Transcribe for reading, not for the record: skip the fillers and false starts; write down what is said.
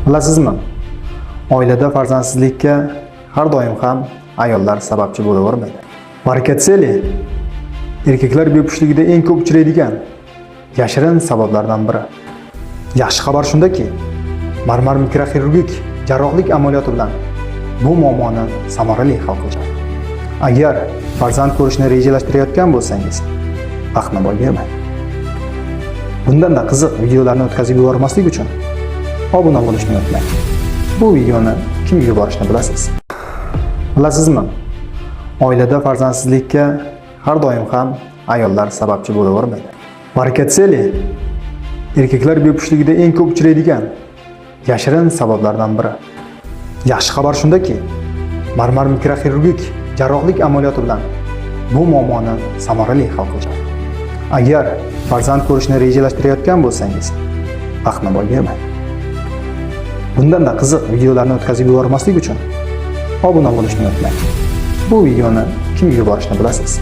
Bilasizmi? Oilada farzandsizlikka har doim ham ayollar sababchi bo'lavermaydi. Varikatseli erkaklar bepushtligida eng ko'p uchraydigan yashirin sabablardan biri. Yaxshi xabar shundaki, marmar mikroxirurgik jarrohlik amaliyoti bilan bu muammoni samarali hal qiladi. Agar farzand ko'rishni rejalashtirayotgan bo'lsangiz, vaqtni boy bermang. Bundan-da qiziq videolarni o'tkazib yubormaslik uchun obuna bo'lishni unutmang. Bu videoni kimga yuborishni bilasiz? Bilasizmi? Oilada farzandsizlikka har doim ham ayollar sababchi bo'lavermaydi. Varikatseli erkaklar bepushtligida eng ko'p uchraydigan yashirin sabablardan biri. Yaxshi xabar shundaki, marmar mikroxirurgik jarrohlik amaliyoti bilan bu muammoni samarali hal qiladi. Agar farzand ko'rishni rejalashtirayotgan bo'lsangiz, vaqtni boy bermang. Bundan-da qiziq videolarni o'tkazib yubormaslik uchun obuna bo'lishni unutmang. Bu videoni kimga yuborishni bilasiz?